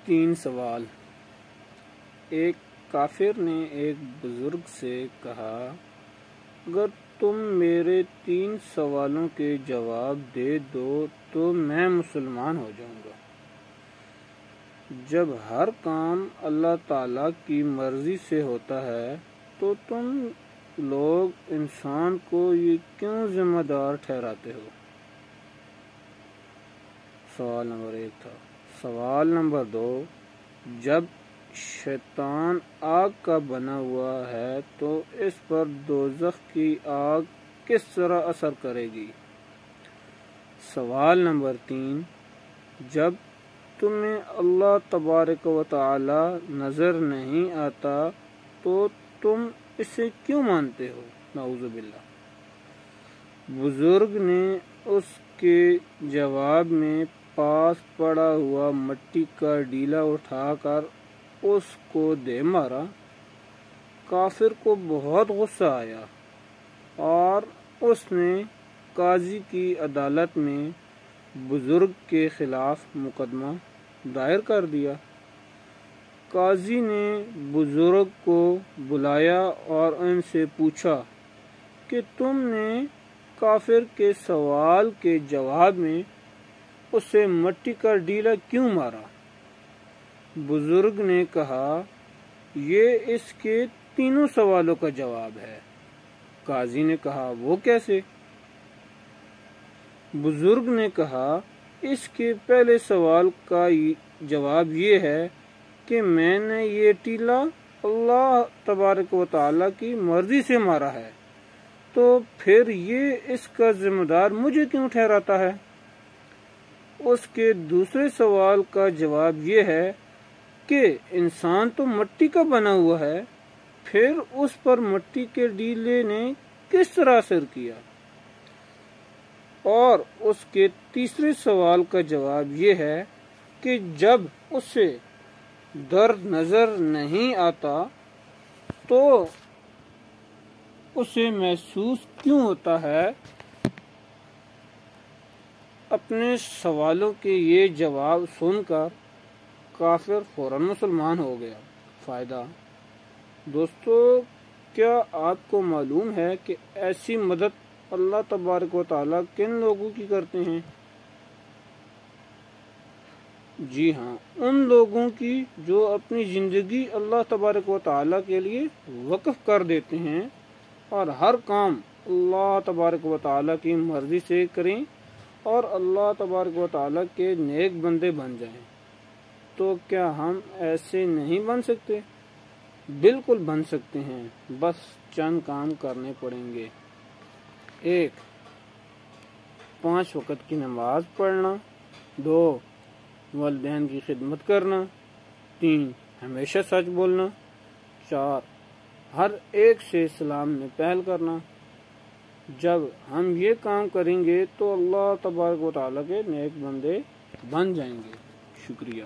3 سوال۔ ایک کافر نے ایک بزرگ سے کہا، اگر تم میرے 3 سوالوں کے جواب دے دو تو میں مسلمان ہو جاؤں گا۔ جب ہر کام اللہ تعالیٰ کی مرضی سے ہوتا ہے تو تم لوگ انسان کو یہ کیوں ذمہ دار ٹھہراتے ہو؟ سوال نمبر 1 تھا۔ سوال نمبر 2، جب شیطان آگ کا بنا ہوا ہے تو اس پر دوزخ کی آگ کس طرح اثر کرے گی؟ سوال نمبر 3، جب تمہیں اللہ تبارک و تعالی نظر نہیں آتا تو تم اسے کیوں مانتے ہو؟ نعوذ باللہ۔ بزرگ نے اس کے جواب میں پاس پڑا ہوا مٹی کا ڈیلا اٹھا کر اس کو دے مارا۔ کافر کو بہت غصہ آیا اور اس نے قاضی کی عدالت میں بزرگ کے خلاف مقدمہ دائر کر دیا۔ قاضی نے بزرگ کو بلایا اور ان سے پوچھا کہ تم نے کافر کے سوال کے جواب میں اسے مٹی کا ڈیلا کیوں مارا؟ بزرگ نے کہا، یہ اس کے 3 سوالوں کا جواب ہے۔ قاضی نے کہا، وہ کیسے؟ بزرگ نے کہا، اس کے پہلے سوال کا جواب یہ ہے کہ میں نے یہ ٹیلا اللہ تبارک و تعالیٰ کی مرضی سے مارا ہے، تو پھر یہ اس کا ذمہ دار مجھے کیوں ٹھہراتا ہے؟ اس کے دوسرے سوال کا جواب یہ ہے کہ انسان تو مٹی کا بنا ہوا ہے، پھر اس پر مٹی کے ڈیلے نے کس طرح اثر کیا؟ اور اس کے تیسرے سوال کا جواب یہ ہے کہ جب اسے درد نظر نہیں آتا تو اسے محسوس کیوں ہوتا ہے؟ اپنے سوالوں کے یہ جواب سن کر کافر فوراً مسلمان ہو گیا۔ فائدہ: دوستو، کیا آپ کو معلوم ہے کہ ایسی مدد اللہ تبارک و تعالیٰ کن لوگوں کی کرتے ہیں؟ جی ہاں، ان لوگوں کی جو اپنی زندگی اللہ تبارک و تعالیٰ کے لیے وقف کر دیتے ہیں اور ہر کام اللہ تبارک و تعالیٰ کی مرضی سے کریں اور اللہ تبارک و تعالیٰ کے نیک بندے بن جائیں۔ تو کیا ہم ایسے نہیں بن سکتے؟ بالکل بن سکتے ہیں، بس چند کام کرنے پڑیں گے۔ 1، 5 وقت کی نماز پڑھنا۔ 2، والدین کی خدمت کرنا۔ 3، ہمیشہ سچ بولنا۔ 4، ہر ایک سے سلام میں پہل کرنا۔ جب ہم یہ کام کریں گے تو اللہ تبارک و تعالیٰ کے نیک بندے بن جائیں گے۔ شکریہ۔